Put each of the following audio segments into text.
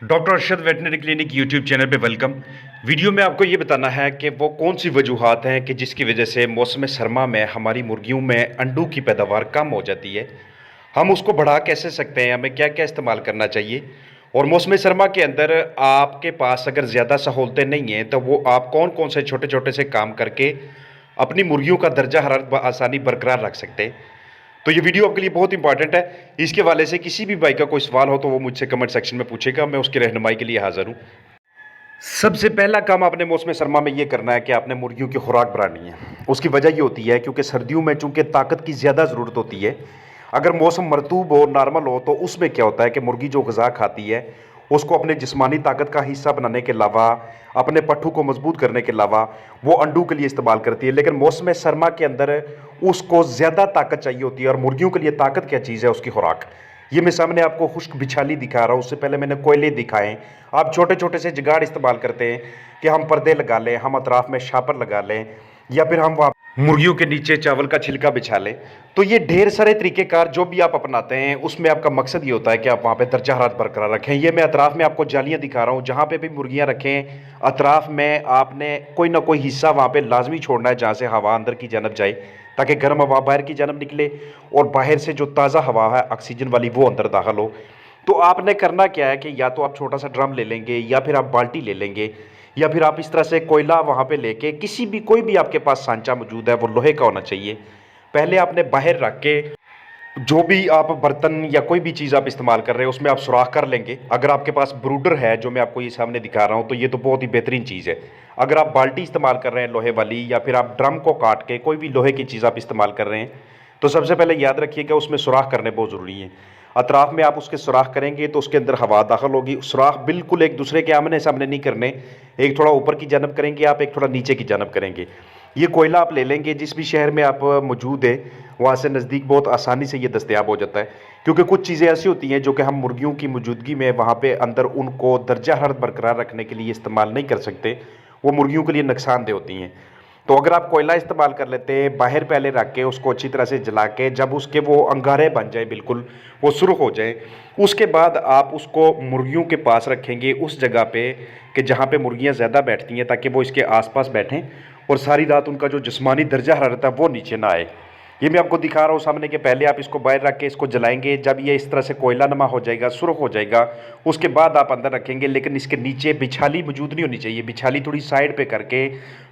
Doctor Arshad veterinary clinic YouTube channel पे welcome. Video में आपको ये बताना है कि वो कौन सी वजूहात हैं कि जिसकी वजह से मौसम सरमा में हमारी मुर्गियों में अंडों की पैदावार कम हो जाती है। हम उसको बढ़ा कैसे सकते हैं, हमें क्या क्या इस्तेमाल करना चाहिए। और मौसम सरमा के अंदर आपके पास अगर ज़्यादा सहूलतें नहीं हैं तो वो आप कौन कौन से छोटे छोटे से काम करके अपनी मुर्गियों का दर्जा हरारत आसानी बरकरार रख सकते हैं। तो ये वीडियो आपके लिए बहुत इंपॉर्टेंट है। इसके हवाले से किसी भी भाई का कोई सवाल हो तो वो मुझसे कमेंट सेक्शन में पूछेगा, मैं उसकी रहनुमाई के लिए हाजिर हूँ। सबसे पहला काम आपने मौसम सरमा में ये करना है कि आपने मुर्गियों की खुराक बढ़ानी है। उसकी वजह ये होती है क्योंकि सर्दियों में चूंकि ताकत की ज़्यादा ज़रूरत होती है। अगर मौसम मरतूब हो, नॉर्मल हो, तो उसमें क्या होता है कि मुर्गी जो ग़िज़ा खाती है उसको अपने जिस्मानी ताकत का हिस्सा बनाने के अलावा, अपने पट्ठू को मजबूत करने के अलावा वो अंडों के लिए इस्तेमाल करती है। लेकिन मौसम सरमा के अंदर उसको ज़्यादा ताकत चाहिए होती है, और मुर्गियों के लिए ताकत क्या चीज़ है? उसकी खुराक। ये मैं सामने आपको खुश्क बिछाली दिखा रहा हूँ, उससे पहले मैंने कोयले दिखाएं। आप छोटे छोटे से जुगाड़ इस्तेमाल करते हैं कि हम पर्दे लगा लें, हम अतराफ में शापर लगा लें, या फिर हम वहाँ मुर्गियों के नीचे चावल का छिलका बिछा लें। तो ये ढेर सारे तरीक़ेकार जो भी आप अपनाते हैं उसमें आपका मकसद ये होता है कि आप वहाँ पे दर्जा हरारत बरकरार रखें। ये मैं अतराफ़ में आपको जालियाँ दिखा रहा हूँ, जहाँ पे भी मुर्गियाँ रखें अतराफ़ में आपने कोई ना कोई हिस्सा वहाँ पे लाजमी छोड़ना है जहाँ से हवा अंदर की जानब जाए, ताकि गर्म हवा बाहर की जानब निकले और बाहर से जो ताज़ा हवा है ऑक्सीजन वाली वो अंदर दाखिल हो। तो आपने करना क्या है कि या तो आप छोटा सा ड्रम ले लेंगे, या फिर आप बाल्टी ले लेंगे, या फिर आप इस तरह से कोयला वहाँ पे लेके किसी भी कोई भी आपके पास सांचा मौजूद है वो लोहे का होना चाहिए। पहले आपने बाहर रख के जो भी आप बर्तन या कोई भी चीज़ आप इस्तेमाल कर रहे हैं उसमें आप सुराख कर लेंगे। अगर आपके पास ब्रूडर है जो मैं आपको ये सामने दिखा रहा हूँ तो ये तो बहुत ही बेहतरीन चीज़ है। अगर आप बाल्टी इस्तेमाल कर रहे हैं लोहे वाली, या फिर आप ड्रम को काट के कोई भी लोहे की चीज़ आप इस्तेमाल कर रहे हैं, तो सबसे पहले याद रखिएगा उसमें सुराख करने बहुत ज़रूरी है। अतराफ में आप उसके सुराख करेंगे तो उसके अंदर हवा दाखिल होगी। सुराख बिल्कुल एक दूसरे के आमने सामने नहीं करने, एक थोड़ा ऊपर की जानब करेंगे आप, एक थोड़ा नीचे की जानब करेंगे। ये कोयला आप ले लेंगे जिस भी शहर में आप मौजूद है, वहाँ से नज़दीक बहुत आसानी से ये दस्तयाब हो जाता है। क्योंकि कुछ चीज़ें ऐसी होती हैं जो कि हम मुर्गियों की मौजूदगी में वहाँ पे अंदर उनको दर्जा हरारत बरकरार रखने के लिए इस्तेमाल नहीं कर सकते, वो मुर्गियों के लिए नुकसानदेह होती हैं। तो अगर आप कोयला इस्तेमाल कर लेते हैं, बाहर पहले रख के उसको अच्छी तरह से जला के, जब उसके वो अंगारे बन जाए, बिल्कुल वो सुर्ख हो जाए, उसके बाद आप उसको मुर्गियों के पास रखेंगे उस जगह पे कि जहाँ पे मुर्गियाँ ज़्यादा बैठती हैं, ताकि वो इसके आसपास बैठें और सारी रात उनका जो जिस्मानी दर्जा हरारत है वो नीचे ना आए। ये मैं आपको दिखा रहा हूँ सामने के। पहले आप इसको बाहर रख के इसको जलाएंगे, जब ये इस तरह से कोयला नमा हो जाएगा, सुर्ख हो जाएगा, उसके बाद आप अंदर रखेंगे। लेकिन इसके नीचे बिछाली मौजूद नहीं होनी चाहिए, बिछाली थोड़ी साइड पे करके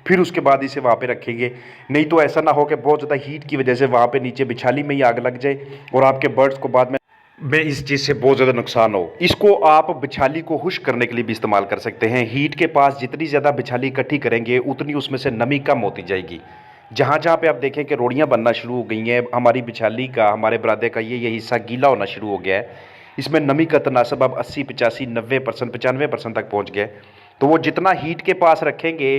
फिर उसके बाद इसे वहाँ पे रखेंगे। नहीं तो ऐसा ना हो कि बहुत ज़्यादा हीट की वजह से वहाँ पे नीचे बिछाली में ही आग लग जाए और आपके बर्ड्स को बाद में इस चीज़ से बहुत ज़्यादा नुकसान हो। इसको आप बिछाली को खुश्क करने के लिए भी इस्तेमाल कर सकते हैं। हीट के पास जितनी ज़्यादा बिछाली इकट्ठी करेंगे उतनी उसमें से नमी कम होती जाएगी। जहाँ जहाँ पे आप देखें कि रोड़ियाँ बनना शुरू हो गई हैं, हमारी बिछाली का, हमारे बरादे का ये हिस्सा गीला होना शुरू हो गया है, इसमें नमी का तनासब अब 80, 85, 90%, 95% तक पहुँच गया है। तो वो जितना हीट के पास रखेंगे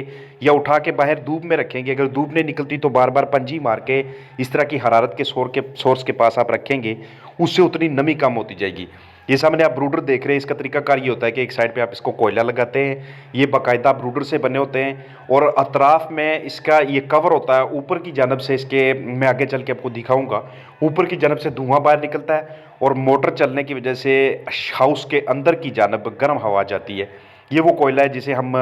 या उठा के बाहर धूप में रखेंगे, अगर धूप नहीं निकलती तो बार बार पंजी मार के इस तरह की हरारत के सोर्स के पास आप रखेंगे, उससे उतनी नमी कम होती जाएगी। ये सामने आप ब्रूडर देख रहे हैं, इसका तरीकाकार ये होता है कि एक साइड पे आप इसको कोयला लगाते हैं, ये बाकायदा ब्रूडर से बने होते हैं, और अतराफ में इसका ये कवर होता है। ऊपर की जानब से इसके, मैं आगे चल के आपको दिखाऊंगा, ऊपर की जानब से धुआं बाहर निकलता है और मोटर चलने की वजह से हाउस के अंदर की जानब गर्म हवा जाती है। ये वो कोयला है जिसे हम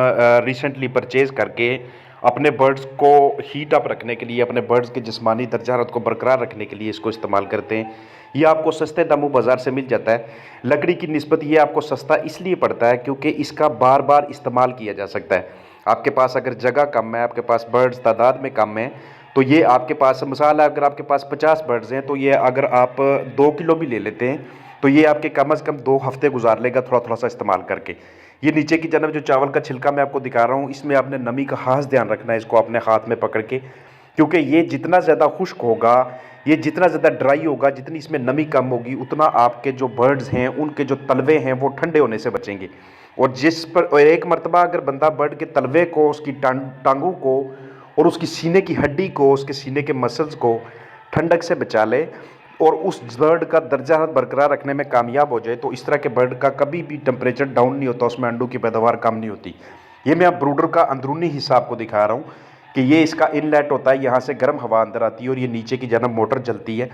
रिसेंटली परचेज़ करके अपने बर्ड्स को हीट अप रखने के लिए, अपने बर्ड्स के जिस्मानी दर्जा हरारत को बरकरार रखने के लिए इसको इस्तेमाल करते हैं। ये आपको सस्ते दामों बाज़ार से मिल जाता है। लकड़ी की निस्बत ये आपको सस्ता इसलिए पड़ता है क्योंकि इसका बार बार इस्तेमाल किया जा सकता है। आपके पास अगर जगह कम है, आपके पास बर्ड्स तादाद में कम है, तो ये आपके पास मिसाल है, अगर आपके पास 50 बर्ड्स हैं तो ये अगर आप 2 किलो भी ले लेते हैं तो ये आपके कम अज़ कम 2 हफ्ते गुजार लेगा, थोड़ा थोड़ा सा इस्तेमाल करके। ये नीचे की जानब जो चावल का छिलका मैं आपको दिखा रहा हूँ, इसमें आपने नमी का खास ध्यान रखना है, इसको अपने हाथ में पकड़ के, क्योंकि ये जितना ज़्यादा खुश्क होगा, ये जितना ज़्यादा ड्राई होगा, जितनी इसमें नमी कम होगी, उतना आपके जो बर्ड्स हैं उनके जो तलवे हैं वो ठंडे होने से बचेंगे। और जिस पर एक मरतबा अगर बंदा बर्ड के तलवे को, उसकी टांगों को और उसकी सीने की हड्डी को, उसके सीने के मसल्स को ठंडक से बचा ले और उस बर्ड का दर्जा हरारत बरकरार रखने में कामयाब हो जाए, तो इस तरह के बर्ड का कभी भी टेम्परेचर डाउन नहीं होता, उसमें अंडों की पैदावार कम नहीं होती। ये मैं अब ब्रूडर का अंदरूनी हिस्सा आपको दिखा रहा हूँ कि ये इसका इनलेट होता है, यहाँ से गर्म हवा अंदर आती है और ये नीचे की जानब मोटर चलती है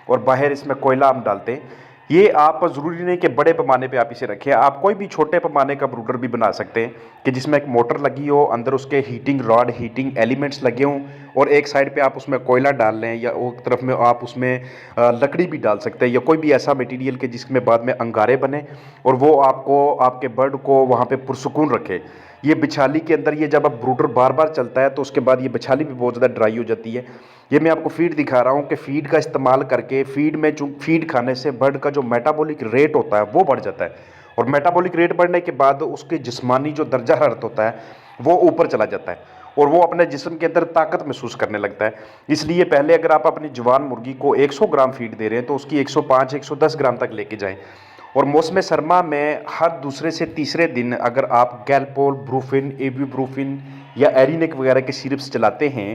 और बाहर इसमें कोयला हम डालते हैं। ये आप ज़रूरी नहीं कि बड़े पैमाने पे आप इसे रखें, आप कोई भी छोटे पैमाने का ब्रूडर भी बना सकते हैं कि जिसमें एक मोटर लगी हो, अंदर उसके हीटिंग रॉड, हीटिंग एलिमेंट्स लगे हों और एक साइड पे आप उसमें कोयला डाल लें या एक तरफ में आप उसमें लकड़ी भी डाल सकते हैं या कोई भी ऐसा मटेरियल के जिसमें बाद में अंगारे बने और वो आपको आपके बर्ड को वहाँ पे पुरसुकून रखे। ये बिछाली के अंदर ये जब अब ब्रूडर बार बार चलता है तो उसके बाद ये बिछाली भी बहुत ज़्यादा ड्राई हो जाती है। ये मैं आपको फीड दिखा रहा हूँ कि फीड का इस्तेमाल करके फीड खाने से बर्ड का जो मेटाबॉलिक रेट होता है वो बढ़ जाता है और मेटाबॉलिक रेट बढ़ने के बाद उसके जिस्मानी जो दर्जा हरारत होता है वो ऊपर चला जाता है और वो अपने जिस्म के अंदर ताकत महसूस करने लगता है। इसलिए पहले अगर आप अपनी जवान मुर्गी को 100 ग्राम फीड दे रहे हैं तो उसकी 105 110 ग्राम तक लेके जाएं और मौसम सरमा में हर दूसरे से तीसरे दिन अगर आप गैल्पोल, ब्रूफिन, एब्यूब्रूफिन या एरिनिक वगैरह के सिरप्स चलाते हैं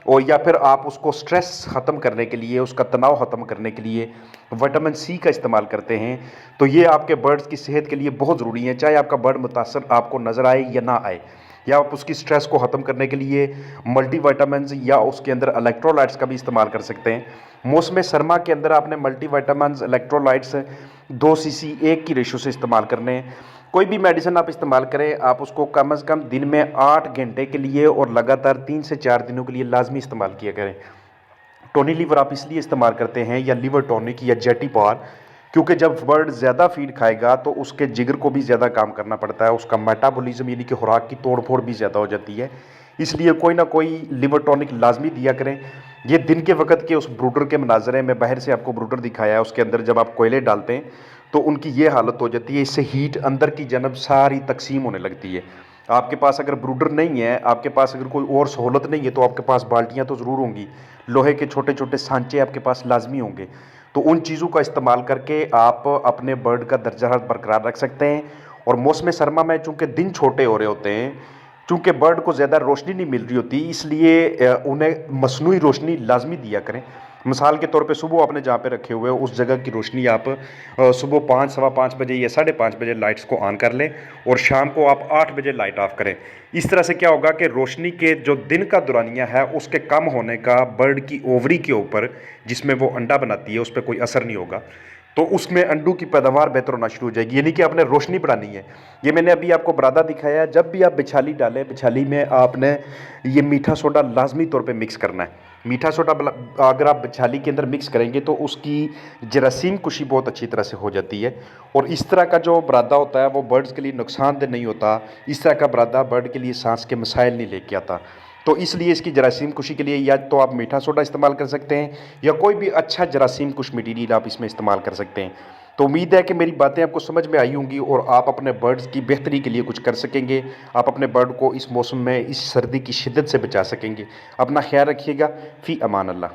और या फिर आप उसको स्ट्रेस ख़त्म करने के लिए, उसका तनाव ख़त्म करने के लिए विटामिन सी का इस्तेमाल करते हैं तो ये आपके बर्ड्स की सेहत के लिए बहुत ज़रूरी है। चाहे आपका बर्ड मुतासर आपको नज़र आए या ना आए, या आप उसकी स्ट्रेस को ख़त्म करने के लिए मल्टीविटामिन्स या उसके अंदर इलेक्ट्रोलाइट्स का भी इस्तेमाल कर सकते हैं। मौसम सरमा के अंदर आपने मल्टीविटामिन्स, इलेक्ट्रोलाइट्स 2 सीसी 1 की रेशो से इस्तेमाल करने हैं। कोई भी मेडिसिन आप इस्तेमाल करें, आप उसको कम से कम दिन में 8 घंटे के लिए और लगातार 3 से 4 दिनों के लिए लाजमी इस्तेमाल किया करें। टोनी लीवर आप इसलिए इस्तेमाल करते हैं या लीवर टॉनिक या जेटी पार, क्योंकि जब बर्ड ज़्यादा फीड खाएगा तो उसके जिगर को भी ज़्यादा काम करना पड़ता है, उसका मेटाबॉलिज्म यानी कि खुराक की तोड़ फोड़ भी ज़्यादा हो जाती है। इसलिए कोई ना कोई लिवर टॉनिक लाजमी दिया करें। ये दिन के वक्त के उस ब्रूडर के मनाजरे में बाहर से आपको ब्रूडर दिखाया है, उसके अंदर जब आप कोयले डालते हैं तो उनकी ये हालत हो जाती है, इससे हीट अंदर की जानब सारी तकसीम होने लगती है। आपके पास अगर ब्रूडर नहीं है, आपके पास अगर कोई और सहूलत नहीं है तो आपके पास बाल्टियाँ तो ज़रूर होंगी, लोहे के छोटे छोटे सांचे आपके पास लाजमी होंगे। तो उन चीज़ों का इस्तेमाल करके आप अपने बर्ड का दर्जा हरारत बरकरार रख सकते हैं। और मौसम सरमा में चूँकि दिन छोटे हो रहे होते हैं, चूँकि बर्ड को ज़्यादा रोशनी नहीं मिल रही होती, इसलिए उन्हें मसनूई रोशनी लाजमी दिया करें। मिसाल के तौर पे सुबह आपने जहाँ पे रखे हुए हो उस जगह की रोशनी आप सुबह 5 सवा 5 बजे या 5:30 बजे लाइट्स को ऑन कर लें और शाम को आप 8 बजे लाइट ऑफ करें। इस तरह से क्या होगा कि रोशनी के जो दिन का दौरानिया है उसके कम होने का बर्ड की ओवरी के ऊपर, जिसमें वो अंडा बनाती है, उस पर कोई असर नहीं होगा। तो उसमें अंडों की पैदावार बेहतर होना शुरू हो जाएगी, यानी कि आपने रोशनी बढ़ानी है। ये मैंने अभी आपको बरादा दिखाया है। जब भी आप बिछाली डालें, बिछाली में आपने ये मीठा सोडा लाजमी तौर पे मिक्स करना है। मीठा सोडा अगर आप बिछाली के अंदर मिक्स करेंगे तो उसकी जरासीम कुशी बहुत अच्छी तरह से हो जाती है और इस तरह का जो बरादा होता है वो बर्ड्स के लिए नुकसानदेह नहीं होता। इस तरह का बरादा बर्ड के लिए सांस के मसाइल नहीं लेके आता। तो इसलिए इसकी जरासीम कुशी के लिए या तो आप मीठा सोडा इस्तेमाल कर सकते हैं या कोई भी अच्छा जरासीम कुश मटीरियल आप इसमें इस्तेमाल कर सकते हैं। तो उम्मीद है कि मेरी बातें आपको समझ में आई होंगी और आप अपने बर्ड्स की बेहतरी के लिए कुछ कर सकेंगे। आप अपने बर्ड को इस मौसम में, इस सर्दी की शिद्दत से बचा सकेंगे। अपना ख्याल रखिएगा। फ़ी अमान अल्लाह।